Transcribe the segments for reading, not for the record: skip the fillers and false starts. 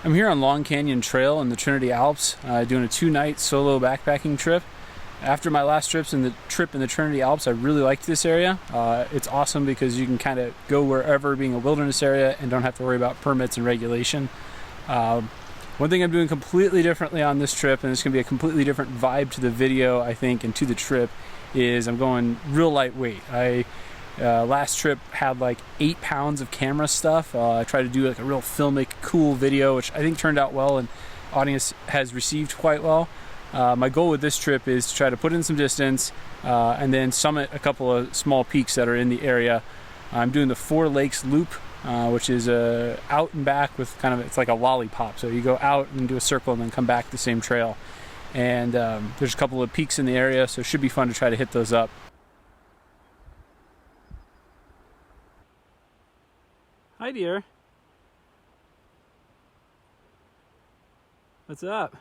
I'm here on Long Canyon Trail in the Trinity Alps, doing a 2-night solo backpacking trip. After my last trip in the Trinity Alps, I really liked this area. It's awesome because you can kind of go wherever, being a wilderness area, and don't have to worry about permits and regulation. One thing I'm doing completely differently on this trip, and it's going to be a completely different vibe to the video, I think, and to the trip, is I'm going real lightweight. Last trip had like 8 pounds of camera stuff. I tried to do like a real filmic, cool video, which I think turned out well and audience has received quite well. My goal with this trip is to try to put in some distance and then summit a couple of small peaks that are in the area. I'm doing the 4 Lakes Loop, which is out and back with kind of, it's like a lollipop. So you go out and do a circle and then come back the same trail. And there's a couple of peaks in the area, so it should be fun to try to hit those up. Hi, dear. What's up?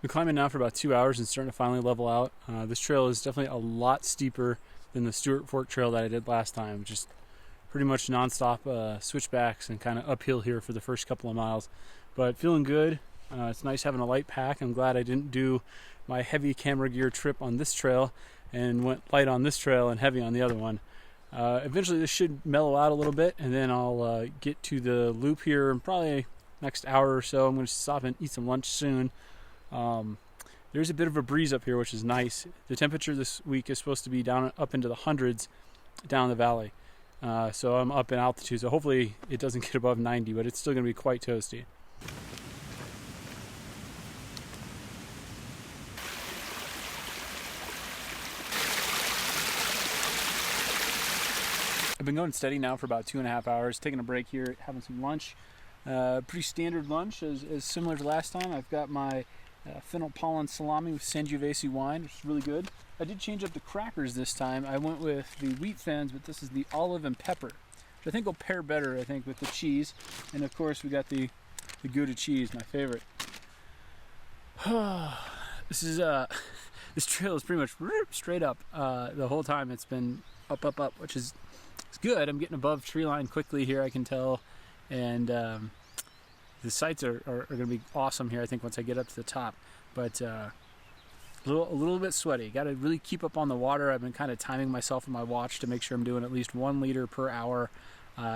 Been climbing now for about 2 hours and starting to finally level out. This trail is definitely a lot steeper than the Stewart Fork trail that I did last time. Just pretty much nonstop switchbacks and kind of uphill here for the first couple of miles. But feeling good. It's nice having a light pack. I'm glad I didn't do my heavy camera gear trip on this trail and went light on this trail and heavy on the other one. Eventually this should mellow out a little bit, and then I'll get to the loop here in probably next hour or so. I'm going to stop and eat some lunch soon. There's a bit of a breeze up here, which is nice. The temperature this week is supposed to be down up into the hundreds down the valley. So I'm up in altitude, so hopefully it doesn't get above 90, but it's still going to be quite toasty. I've been going steady now for about 2.5 hours, taking a break here, having some lunch. Pretty standard lunch, as similar to last time. I've got my fennel pollen salami with Sangiovese wine, which is really good. I did change up the crackers this time. I went with the wheat thins, but this is the olive and pepper, which I think will pair better, I think, with the cheese. And of course, we got the Gouda cheese, my favorite. This trail is pretty much straight up. The whole time it's been up, which is it's good. I'm getting above tree line quickly here, I can tell. And the sights are going to be awesome here, I think, once I get up to the top. But a little bit sweaty. Got to really keep up on the water. I've been kind of timing myself on my watch to make sure I'm doing at least 1 liter per hour,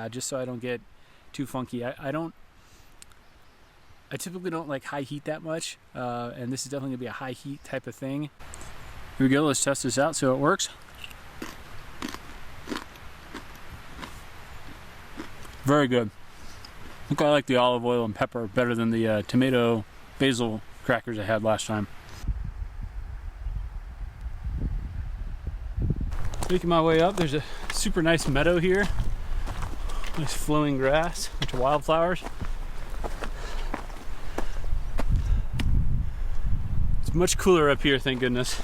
just so I don't get too funky. I typically don't like high heat that much, and this is definitely going to be a high heat type of thing. Here we go. Let's test this out, see how it works. Very good. I think I like the olive oil and pepper better than the tomato basil crackers I had last time. Making my way up, there's a super nice meadow here. Nice flowing grass, a bunch of wildflowers. It's much cooler up here, thank goodness.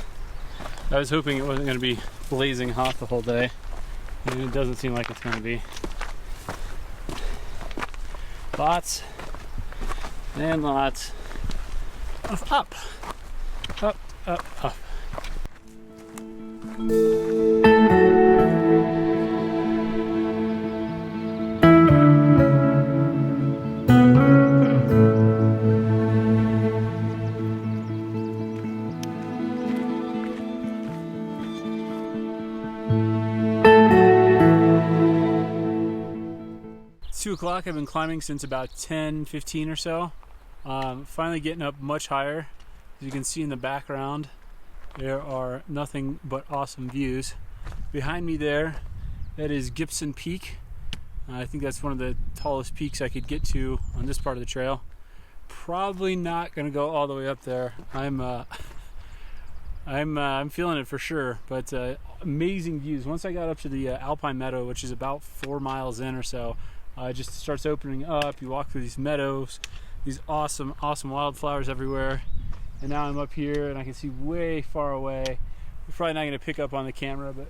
I was hoping it wasn't going to be blazing hot the whole day, and it doesn't seem like it's going to be. Lots and lots of up. 2 o'clock. I've been climbing since about 10:15 or so. Finally getting up much higher. As you can see in the background, there are nothing but awesome views. Behind me there, that is Gibson Peak. I think that's one of the tallest peaks I could get to on this part of the trail. Probably not going to go all the way up there. I'm feeling it for sure, but amazing views. Once I got up to the Alpine Meadow, which is about 4 miles in or so, it just starts opening up. You walk through these meadows, these awesome wildflowers everywhere. And now I'm up here and I can see way far away. You're probably not going to pick up on the camera, but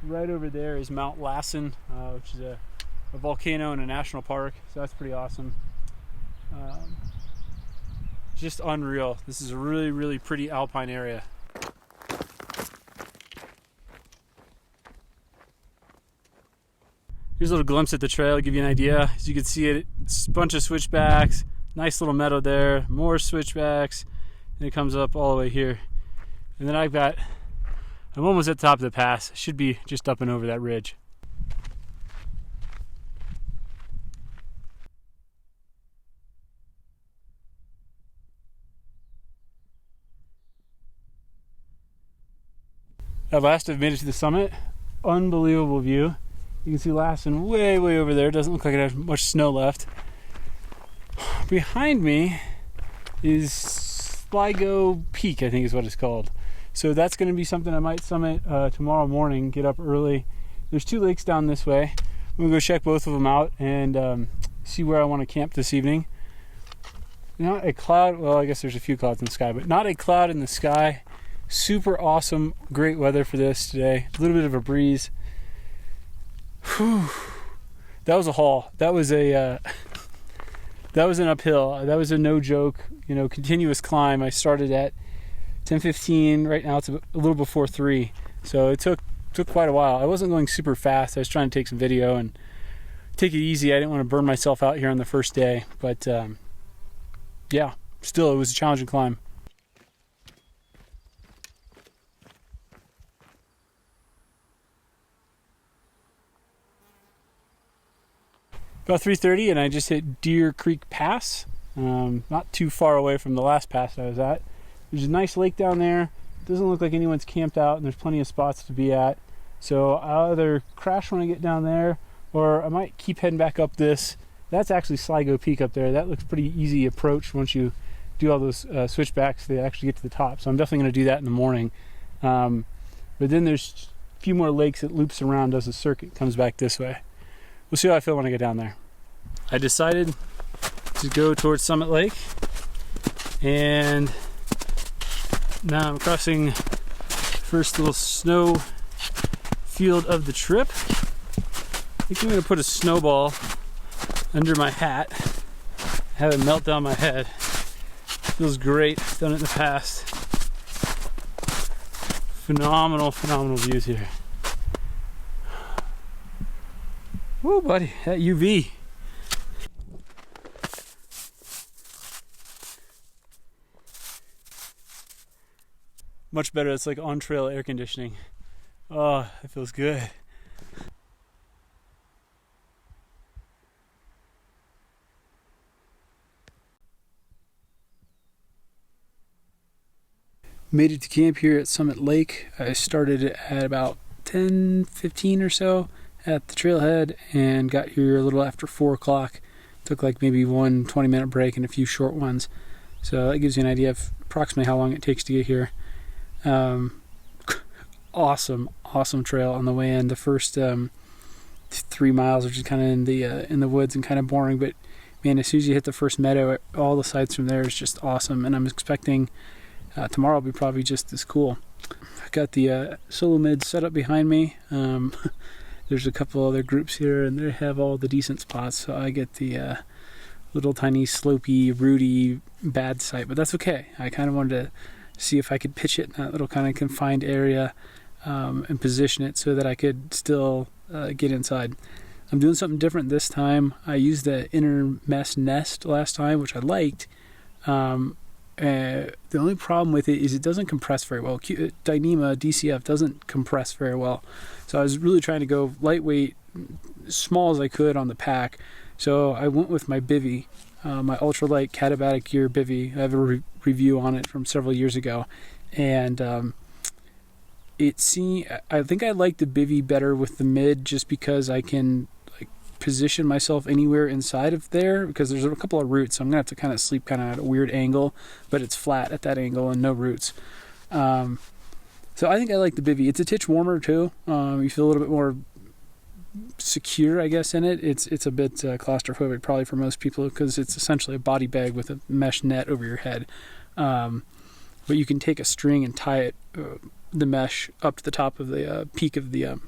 right over there is Mount Lassen, which is a volcano in a national park. So that's pretty awesome. Just unreal. This is a really pretty alpine area. Here's a little glimpse at the trail, give you an idea. As you can see it's a bunch of switchbacks, nice little meadow there, more switchbacks, and it comes up all the way here. And then I'm almost at the top of the pass. Should be just up and over that ridge. At last I've made it to the summit. Unbelievable view. You can see Lassen way over there. Doesn't look like it has much snow left. Behind me is Sligo Peak, I think is what it's called. So that's going to be something I might summit tomorrow morning, get up early. There's 2 lakes down this way. I'm going to go check both of them out and see where I want to camp this evening. Not a cloud, well I guess there's a few clouds in the sky, but not a cloud in the sky. Super awesome, great weather for this today. A little bit of a breeze. Whew. That was a haul. That was an uphill. That was a no joke, continuous climb. I started at 10:15. Right now it's a little before 3. So it took quite a while. I wasn't going super fast. I was trying to take some video and take it easy. I didn't want to burn myself out here on the first day, but yeah, still it was a challenging climb. About 3:30 and I just hit Deer Creek Pass, not too far away from the last pass I was at. There's a nice lake down there. Doesn't look like anyone's camped out and there's plenty of spots to be at. So I'll either crash when I get down there or I might keep heading back up this. That's actually Sligo Peak up there. That looks pretty easy approach once you do all those switchbacks to actually get to the top. So I'm definitely going to do that in the morning. But then there's a few more lakes it loops around, does a circuit, comes back this way. We'll see how I feel when I get down there. I decided to go towards Summit Lake, and now I'm crossing the first little snow field of the trip. I think I'm going to put a snowball under my hat, have it melt down my head. Feels great. I've done it in the past. Phenomenal views here. Whoa, buddy, that UV. Much better. It's like on-trail air conditioning. Oh, it feels good. Made it to camp here at Summit Lake. I started at about 10:15 or so at the trailhead and got here a little after 4 o'clock. Took like maybe one 20-minute break and a few short ones. So that gives you an idea of approximately how long it takes to get here. Awesome trail on the way in. The first 3 miles are just kind of in the woods and kind of boring, but man, as soon as you hit the first meadow, all the sights from there is just awesome. And I'm expecting tomorrow will be probably just as cool. I've got the solo mid set up behind me. There's a couple other groups here and they have all the decent spots, so I get the little tiny slopey, rooty, bad site, but that's okay. I kind of wanted to see if I could pitch it in that little kind of confined area and position it so that I could still get inside. I'm doing something different this time. I used the inner mesh nest last time, which I liked. The only problem with it is it doesn't compress very well. Dyneema DCF doesn't compress very well. So I was really trying to go lightweight, small as I could on the pack. So I went with my bivy, my ultralight Katabatic Gear bivy. I have a review on it from several years ago. And I think I like the bivy better with the mid just because I can position myself anywhere inside of there, because there's a couple of roots, so I'm gonna have to kind of sleep kind of at a weird angle, but it's flat at that angle and no roots. So I think I like the bivy. It's a titch warmer too. You feel a little bit more secure, I guess, in it. It's a bit claustrophobic probably for most people because it's essentially a body bag with a mesh net over your head. But you can take a string and tie it, the mesh up to the top of the peak of the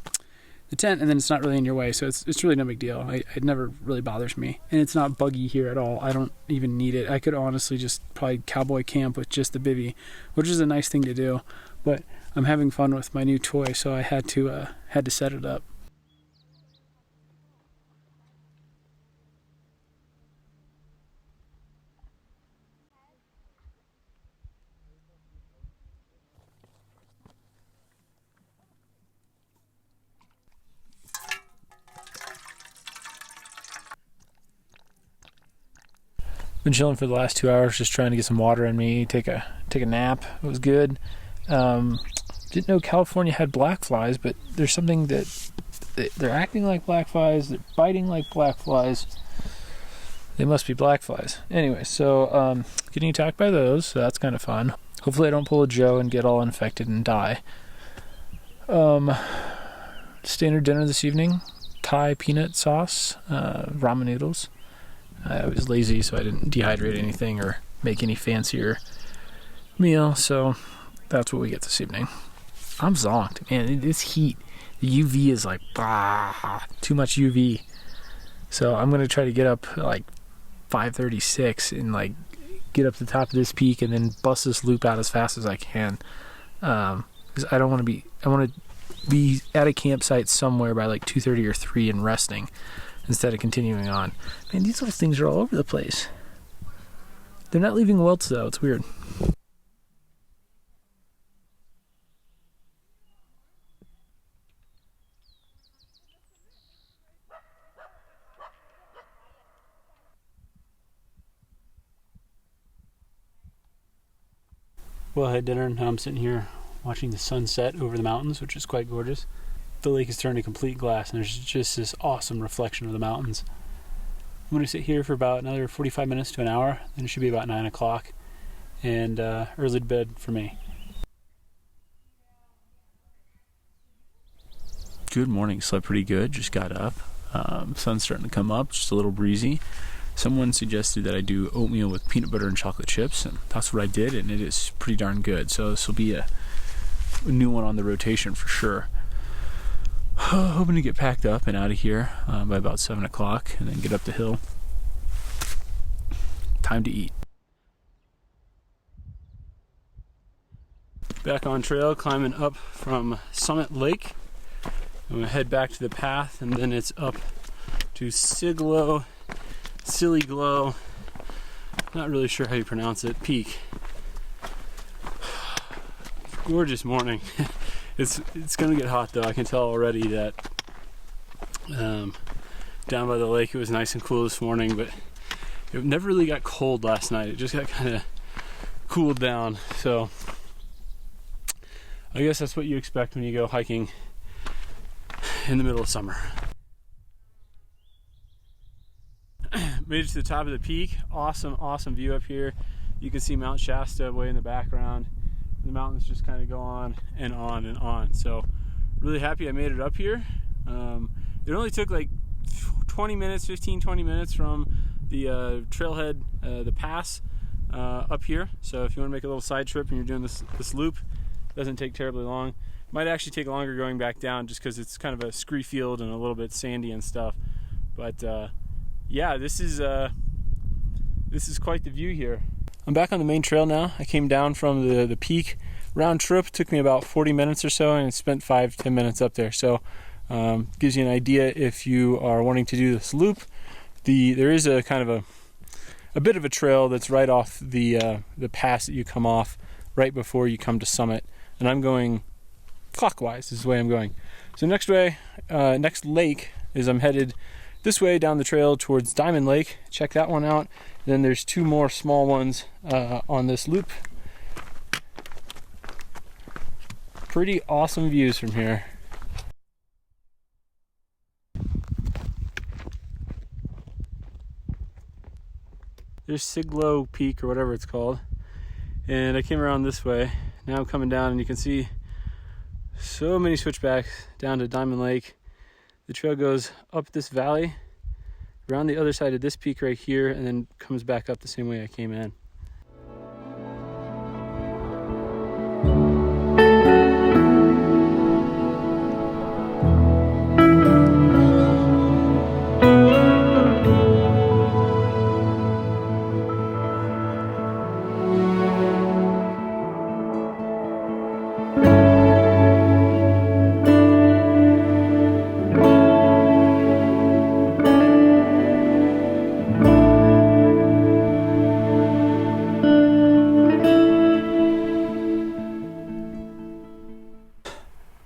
tent, and then it's not really in your way, so it's really no big deal. It never really bothers me, and it's not buggy here at all. I don't even need it. I could honestly just probably cowboy camp with just the bivy, which is a nice thing to do, but I'm having fun with my new toy, so I had to set it up. Been chilling for the last 2 hours, just trying to get some water in me, take a nap. It was good. Didn't know California had black flies, but there's something that they're acting like black flies, they're biting like black flies. They must be black flies. Anyway, so getting attacked by those, so that's kind of fun. Hopefully I don't pull a Joe and get all infected and die. Standard dinner this evening, Thai peanut sauce, ramen noodles. I was lazy, so I didn't dehydrate anything or make any fancier meal, so that's what we get this evening. I'm zonked. Man, this heat, the UV is like, too much UV. So I'm going to try to get up like 5:36 and like get up to the top of this peak and then bust this loop out as fast as I can. Because I want to be at a campsite somewhere by like 2:30 or 3 and resting instead of continuing on. Man, these little things are all over the place. They're not leaving welts though, it's weird. Well, I had dinner and now I'm sitting here watching the sunset over the mountains, which is quite gorgeous. The lake has turned to complete glass and there's just this awesome reflection of the mountains. I'm going to sit here for about another 45 minutes to an hour, then it should be about 9 o'clock, and early to bed for me. Good morning, slept pretty good, just got up. Sun's starting to come up, just a little breezy. Someone suggested that I do oatmeal with peanut butter and chocolate chips, and that's what I did, and it is pretty darn good. So this will be a new one on the rotation for sure. Hoping to get packed up and out of here by about 7 o'clock and then get up the hill. Time to eat. Back on trail, climbing up from Summit Lake. I'm going to head back to the path and then it's up to Siligo, not really sure how you pronounce it, Peak. Gorgeous morning. It's gonna get hot though. I can tell already that down by the lake it was nice and cool this morning, but it never really got cold last night. It just got kind of cooled down. So I guess that's what you expect when you go hiking in the middle of summer. Made it to the top of the peak. Awesome view up here. You can see Mount Shasta way in the background. The mountains just kind of go on and on and on. So really happy I made it up here. It only took like 20 minutes from the trailhead, the pass up here. So if you want to make a little side trip and you're doing this loop, it doesn't take terribly long. Might actually take longer going back down just because it's kind of a scree field and a little bit sandy and stuff. But yeah, this is quite the view here. I'm back on the main trail now. I came down from the peak. Round trip took me about 40 minutes or so, and I spent 5-10 minutes up there. So gives you an idea if you are wanting to do this loop. There is a kind of a bit of a trail that's right off the pass that you come off right before you come to Summit, and I'm going clockwise. This is the way I'm going. So next lake is I'm headed this way down the trail towards Diamond Lake. Check that one out. Then there's 2 more small ones on this loop. Pretty awesome views from here. There's Sligo Peak or whatever it's called. And I came around this way. Now I'm coming down and you can see so many switchbacks down to Diamond Lake. The trail goes up this valley, around the other side of this peak right here, and then comes back up the same way I came in.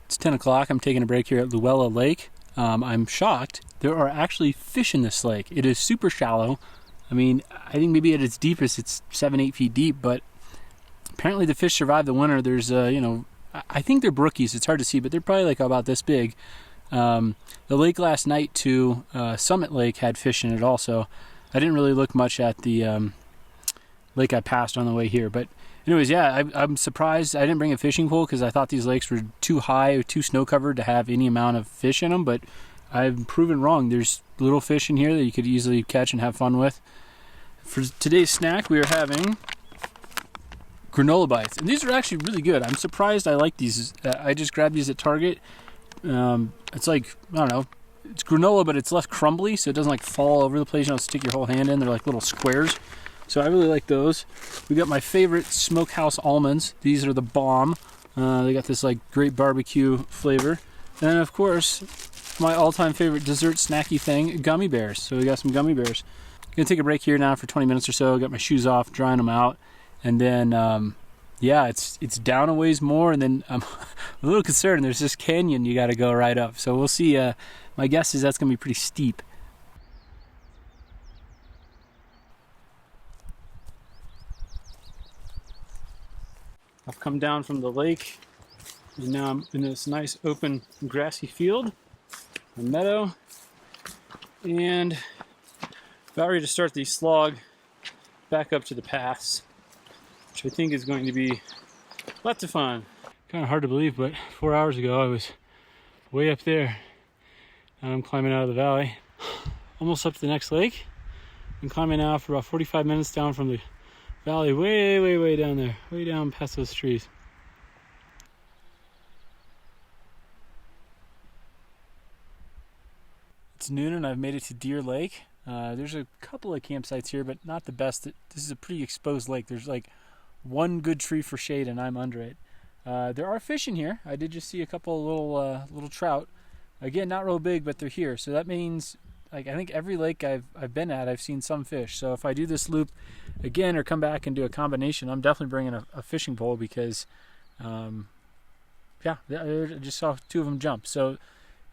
It's 10 o'clock. I'm taking a break here at Luella Lake. I'm shocked. There are actually fish in this lake. It is super shallow. I mean, I think maybe at its deepest it's 7-8 feet deep, but apparently the fish survive the winter. There's you know, I think they're brookies. It's hard to see, but they're probably like about this big. The lake last night too, Summit Lake, had fish in it also. I didn't really look much at the lake I passed on the way here, but anyways, yeah, I'm surprised I didn't bring a fishing pole because I thought these lakes were too high or too snow covered to have any amount of fish in them, but I've proven wrong. There's little fish in here that you could easily catch and have fun with. For today's snack, we are having granola bites, and these are actually really good. I'm surprised I like these. I just grabbed these at Target. It's like, I don't know, it's granola, but it's less crumbly, so it doesn't like fall over the place. You don't stick your whole hand in. They're like little squares. So I really like those. We got my favorite smokehouse almonds. These are the bomb. They got this like great barbecue flavor. And then of course, my all-time favorite dessert snacky thing, gummy bears. So we got some gummy bears. Gonna take a break here now for 20 minutes or so. Got my shoes off, drying them out, and then yeah, it's down a ways more, and then I'm a little concerned. There's this canyon you got to go right up. So we'll see. My guess is that's gonna be pretty steep. I've come down from the lake, and now I'm in this nice open grassy field, a meadow, and about ready to start the slog back up to the pass, which I think is going to be lots of fun. Kind of hard to believe, but 4 hours ago I was way up there. Now I'm climbing out of the valley, almost up to the next lake. I'm climbing now for about 45 minutes down from the valley, way down there, way down past those trees. It's noon and I've made it to Deer Lake. There's a couple of campsites here, but not the best. This is a pretty exposed lake. There's like one good tree for shade and I'm under it. There are fish in here. I did just see a couple of little trout. Again, not real big, but they're here. So that means, like, I think every lake I've been at, I've seen some fish. So if I do this loop again or come back and do a combination, I'm definitely bringing a fishing pole because, yeah, I just saw two of them jump. So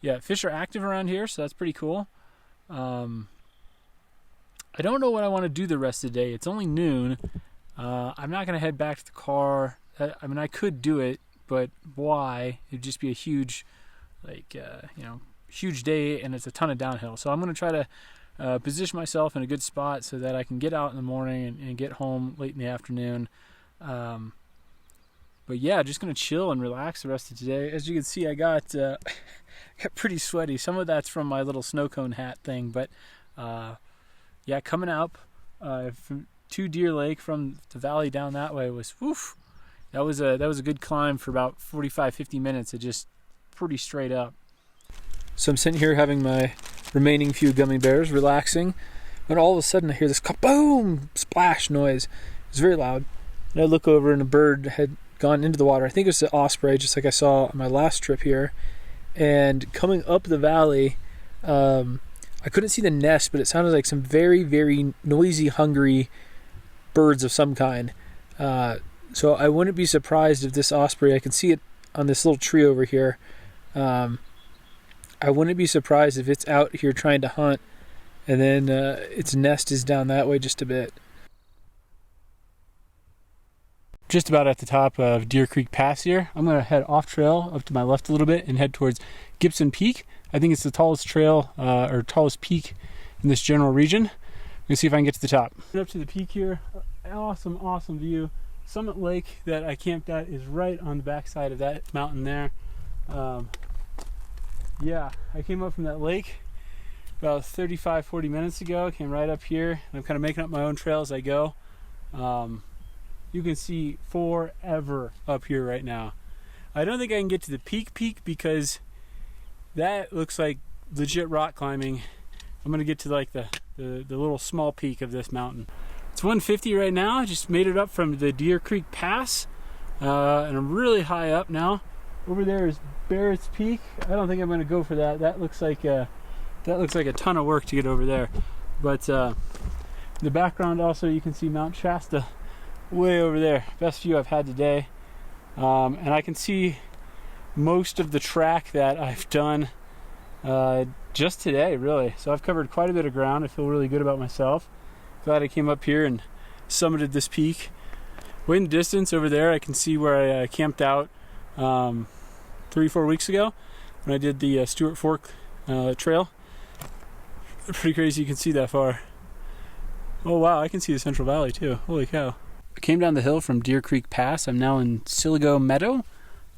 yeah, fish are active around here, so that's pretty cool. I don't know what I want to do the rest of the day. It's only noon. I'm not going to head back to the car. I mean, I could do it, but why? It'd just be a huge, like, you know, huge day, and it's a ton of downhill. So I'm going to try to position myself in a good spot so that I can get out in the morning and get home late in the afternoon. But yeah, just going to chill and relax the rest of today. As you can see, I got pretty sweaty. Some of that's from my little snow cone hat thing, but yeah, coming up to Deer Lake from the valley down that way was, woof, that was a good climb for about 45-50 minutes. It just pretty straight up. So I'm sitting here having my remaining few gummy bears, relaxing, when all of a sudden I hear this boom splash noise. It was very loud, and I look over and a bird had gone into the water. I think it was the osprey, just like I saw on my last trip here. And coming up the valley, I couldn't see the nest, but it sounded like some very, very noisy, hungry birds of some kind. So I wouldn't be surprised if this osprey, I can see it on this little tree over here. I wouldn't be surprised if it's out here trying to hunt, and then its nest is down that way just a bit. Just about at the top of Deer Creek Pass here. I'm going to head off trail up to my left a little bit and head towards Gibson Peak. I think it's the tallest trail or tallest peak in this general region. I'm going to see if I can get to the top. Up to the peak here. Awesome view. Summit Lake that I camped at is right on the backside of that mountain there. Yeah, I came up from that lake about 35-40 minutes ago. Came right up here, and I'm kind of making up my own trail as I go. You can see forever up here right now. I don't think I can get to the peak because that looks like legit rock climbing. I'm gonna get to like the little small peak of this mountain. It's 150 right now. I just made it up from the Deer Creek Pass, and I'm really high up now. Over there is Barrett's Peak. I don't think I'm gonna go for that. That looks like a ton of work to get over there. But in the background also you can see Mount Shasta way over there. Best view I've had today. And I can see most of the track that I've done just today, really. So I've covered quite a bit of ground. I feel really good about myself. Glad I came up here and summited this peak. Way in the distance over there, I can see where I camped out 3-4 weeks ago when I did the Stewart Fork trail. Pretty crazy you can see that far. Oh wow, I can see the Central Valley too. Holy cow. I came down the hill from Deer Creek Pass. I'm now in Siligo Meadow.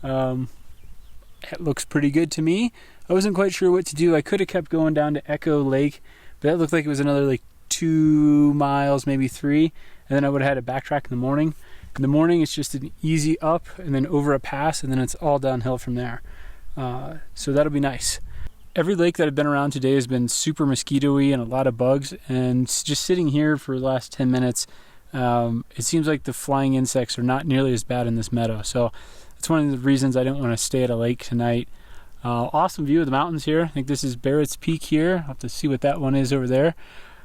It looks pretty good to me. I wasn't quite sure what to do. I could have kept going down to Echo Lake, but that looked like it was another like 2 miles, maybe 3, and then I would have had to backtrack in the morning. In the morning, it's just an easy up and then over a pass, and then it's all downhill from there. So that'll be nice. Every lake that I've been around today has been super mosquito-y and a lot of bugs, and just sitting here for the last 10 minutes, it seems like the flying insects are not nearly as bad in this meadow. So that's one of the reasons I didn't want to stay at a lake tonight. Awesome view of the mountains here. I think this is Barrett's Peak here. I'll have to see what that one is over there.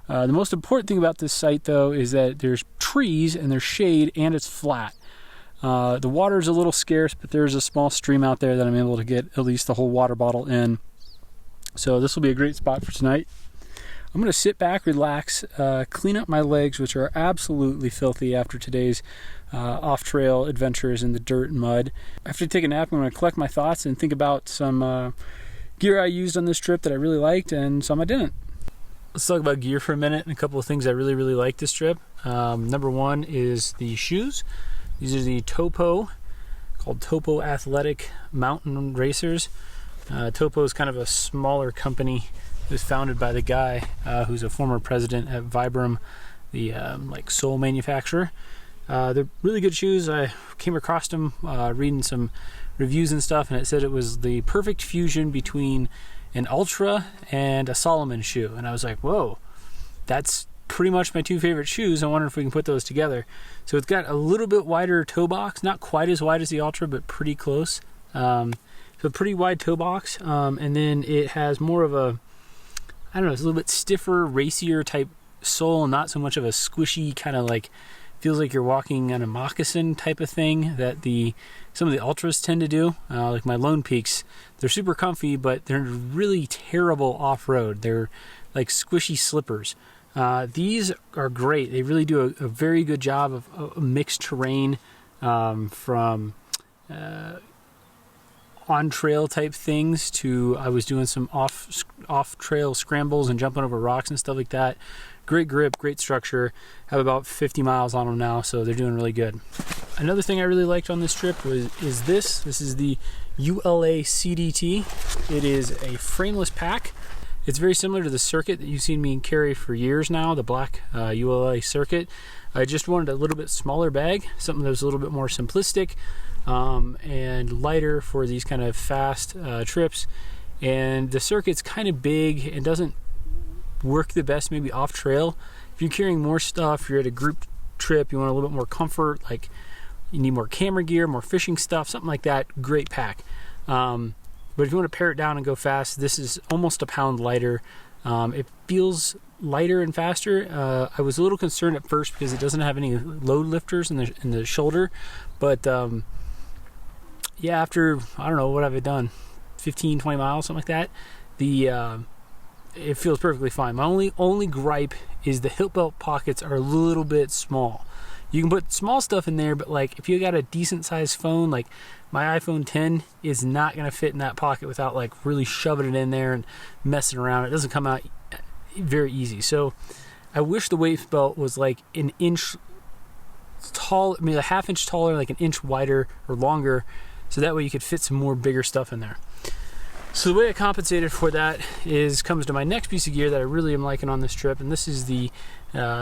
The most important thing about this site, though, is that there's trees and there's shade and it's flat. The water is a little scarce, but there's a small stream out there that I'm able to get at least the whole water bottle in. So this will be a great spot for tonight. I'm going to sit back, relax, clean up my legs, which are absolutely filthy after today's off-trail adventures in the dirt and mud. After taking a nap, I'm going to collect my thoughts and think about some gear I used on this trip that I really liked and some I didn't. Let's talk about gear for a minute and a couple of things I really liked this trip. Number one is the shoes. These are the Topo, called Topo Athletic Mountain Racers. Topo is kind of a smaller company. It was founded by the guy who's a former president at Vibram, the like sole manufacturer. They're really good shoes. I came across them reading some reviews and stuff, and it said it was the perfect fusion between an Ultra and a Solomon shoe. And I was like, whoa, that's pretty much my two favorite shoes. I wonder if we can put those together. So it's got a little bit wider toe box, not quite as wide as the Ultra, but pretty close. So pretty wide toe box, and then it has more of a, I don't know, it's a little bit stiffer, racier type sole, not so much of a squishy kind of like, feels like you're walking on a moccasin type of thing that some of the Ultras tend to do. Like my Lone Peaks, they're super comfy, but they're really terrible off-road. They're like squishy slippers. These are great. They really do a very good job of mixed terrain from on-trail type things to I was doing some off-trail scrambles and jumping over rocks and stuff like that. Great grip, great structure. Have about 50 miles on them now, so they're doing really good. Another thing I really liked on this trip is this. This is the ULA CDT. It is a frameless pack. It's very similar to the circuit that you've seen me carry for years now, the black ULA circuit. I just wanted a little bit smaller bag, something that was a little bit more simplistic and lighter for these kind of fast trips. And the circuit's kind of big and doesn't work the best maybe off trail. If you're carrying more stuff, you're at a group trip, you want a little bit more comfort, like you need more camera gear, more fishing stuff, something like that, great pack. But if you want to pare it down and go fast, this is almost a pound lighter. It feels lighter and faster. I was a little concerned at first because it doesn't have any load lifters in the shoulder, but yeah, after, I don't know, what have I done, 15, 20 miles, something like that, it feels perfectly fine. My only gripe is the hip belt pockets are a little bit small. You can put small stuff in there, but like if you got a decent sized phone, like my iPhone 10 is not going to fit in that pocket without like really shoving it in there and messing around. It doesn't come out very easy. So I wish the waist belt was like an inch tall, I mean a half inch taller, like an inch wider or longer, so that way you could fit some more bigger stuff in there. So the way I compensated for that comes to my next piece of gear that I really am liking on this trip, and this is the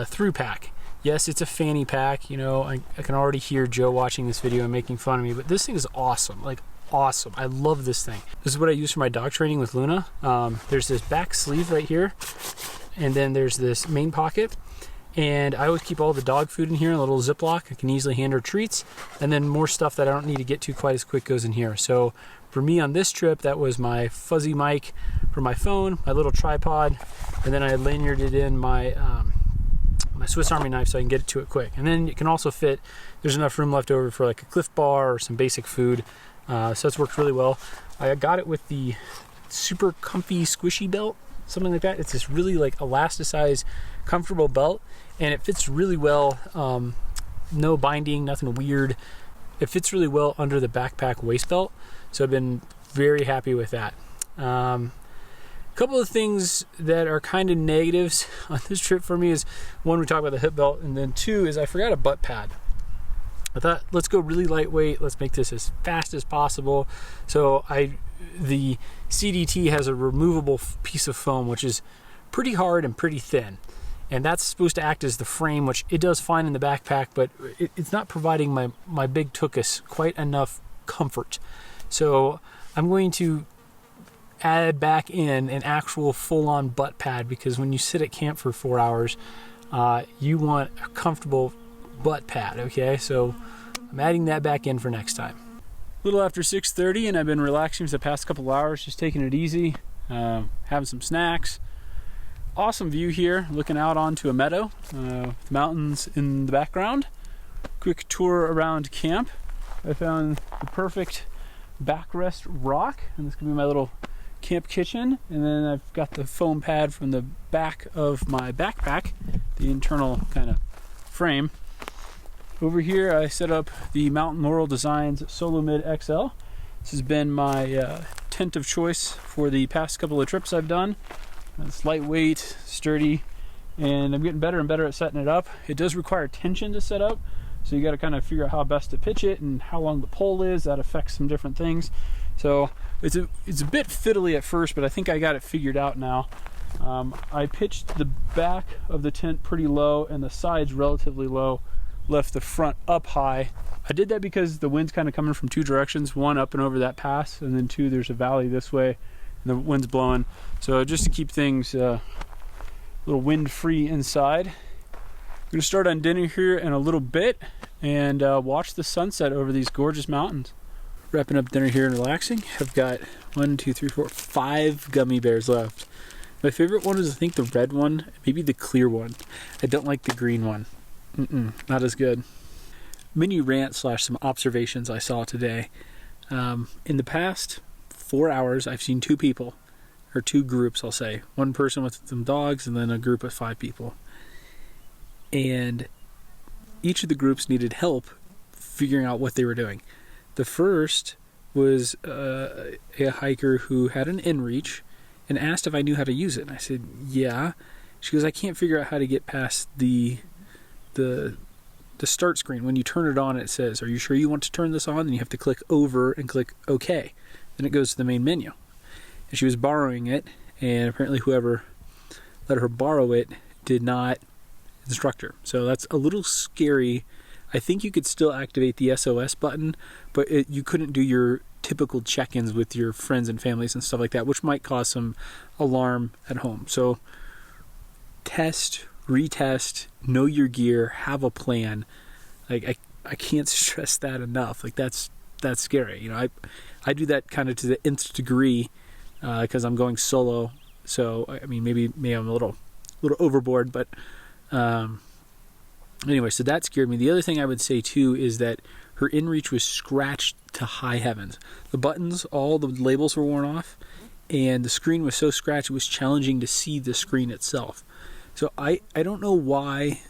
through pack. Yes, it's a fanny pack. You know, I can already hear Joe watching this video and making fun of me, but this thing is awesome, like awesome. I love this thing. This is what I use for my dog training with Luna. There's this back sleeve right here, and then there's this main pocket, and I always keep all the dog food in here in a little Ziploc. I can easily hand her treats, and then more stuff that I don't need to get to quite as quick goes in here. So for me on this trip, that was my fuzzy mic for my phone, my little tripod, and then I lanyarded in my my Swiss Army knife so I can get it to it quick. And then it can also fit, there's enough room left over for like a Cliff Bar or some basic food. So that's worked really well. I got it with the super comfy squishy belt something like that. It's this really like elasticized, comfortable belt, and it fits really well. No binding, nothing weird. It fits really well under the backpack waist belt, so I've been very happy with that. A couple of things that are kind of negatives on this trip for me is, one, we talked about the hip belt, and then two is I forgot a butt pad. I thought, let's go really lightweight, let's make this as fast as possible. So the CDT has a removable piece of foam, which is pretty hard and pretty thin. And that's supposed to act as the frame, which it does fine in the backpack, but it's not providing my big tuchus quite enough comfort. So I'm going to add back in an actual full-on butt pad, because when you sit at camp for 4 hours, you want a comfortable butt pad, okay? So I'm adding that back in for next time. A little after 6:30, and I've been relaxing for the past couple hours, just taking it easy, having some snacks. Awesome view here, looking out onto a meadow with mountains in the background. Quick tour around camp. I found the perfect backrest rock, and this can be my little camp kitchen. And then I've got the foam pad from the back of my backpack, the internal kind of frame. Over here I set up the Mountain Laurel Designs Solo Mid XL. This has been my tent of choice for the past couple of trips I've done. It's lightweight, sturdy, and I'm getting better and better at setting it up. It does require tension to set up, so you got to kind of figure out how best to pitch it and how long the pole is. That affects some different things. So it's a bit fiddly at first, but I think I got it figured out now. I pitched the back of the tent pretty low and the sides relatively low, left the front up high. I did that because the wind's kind of coming from two directions, one up and over that pass, and then two, there's a valley this way and the wind's blowing. So just to keep things a little wind free inside. I'm going to start on dinner here in a little bit and watch the sunset over these gorgeous mountains. Wrapping up dinner here and relaxing. I've got 5 gummy bears left. My favorite one is, I think, the red one, maybe the clear one. I don't like the green one. Not as good. Mini rant / some observations I saw today. In the past 4 hours, I've seen 2 people, or 2 groups, I'll say. One person with some dogs, and then a group of 5 people. And each of the groups needed help figuring out what they were doing. The first was a hiker who had an inReach and asked if I knew how to use it. And I said, yeah. She goes, I can't figure out how to get past the start screen. When you turn it on, it says, are you sure you want to turn this on? And you have to click over and click OK. Then it goes to the main menu. And she was borrowing it, and apparently whoever let her borrow it did not instruct her. So that's a little scary. I think you could still activate the SOS button, but you couldn't do your typical check-ins with your friends and families and stuff like that, which might cause some alarm at home. So test, retest, know your gear, have a plan. Like I can't stress that enough. Like that's scary. You know, I do that kind of to the nth degree because I'm going solo. So I mean, maybe I'm a little overboard, but anyway, so that scared me. The other thing I would say too is that her inReach was scratched to high heavens. The buttons, all the labels were worn off, and the screen was so scratched it was challenging to see the screen itself. So I don't know why,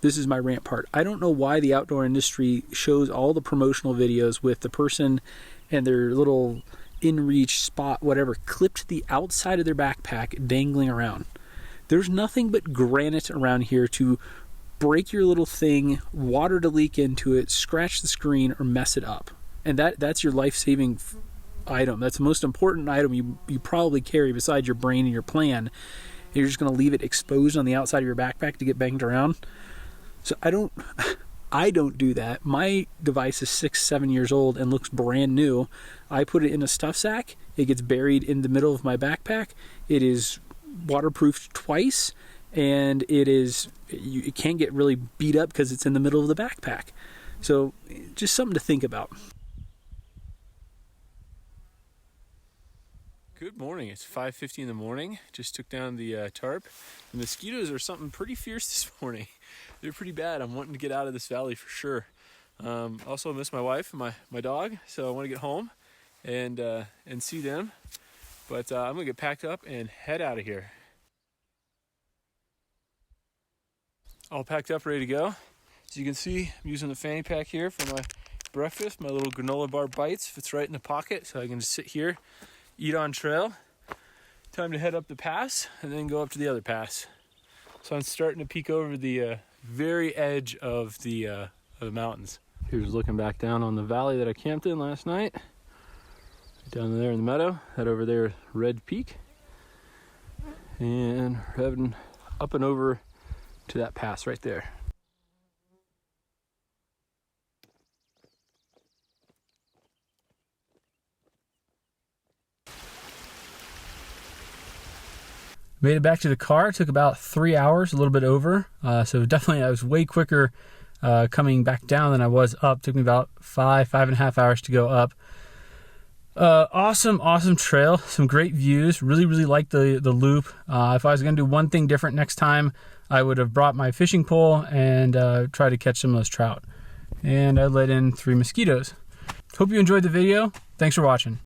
this is my rant part, I don't know why the outdoor industry shows all the promotional videos with the person and their little inReach spot, whatever, clipped to the outside of their backpack, dangling around. There's nothing but granite around here to break your little thing, water to leak into it, scratch the screen, or mess it up. And that's your life-saving item. That's the most important item you probably carry besides your brain and your plan. You're just going to leave it exposed on the outside of your backpack to get banged around. So I don't do that. My device is 6-7 years old and looks brand new. I put it in a stuff sack. It gets buried in the middle of my backpack. It is waterproofed twice, and it can't get really beat up because it's in the middle of the backpack. So just something to think about. Good morning. It's 5:50 in the morning. Just took down the tarp. The mosquitoes are something pretty fierce this morning. They're pretty bad. I'm wanting to get out of this valley for sure. Also, I miss my wife and my dog, so I want to get home and see them. But I'm gonna get packed up and head out of here. All packed up, ready to go. As you can see, I'm using the fanny pack here for my breakfast. My little granola bar bites fits right in the pocket, so I can just sit here, eat on trail. Time to head up the pass and then go up to the other pass. So I'm starting to peek over the very edge of the mountains. Here's looking back down on the valley that I camped in last night. Down there in the meadow, that over there is Red Peak. And we're heading up and over to that pass right there. Made it back to the car. It took about 3 hours, a little bit over. So definitely I was way quicker coming back down than I was up. It took me about 5.5 hours to go up. Awesome trail. Some great views. Really liked the loop. If I was going to do one thing different next time, I would have brought my fishing pole and try to catch some of those trout. And I let in 3 mosquitoes. Hope you enjoyed the video. Thanks for watching.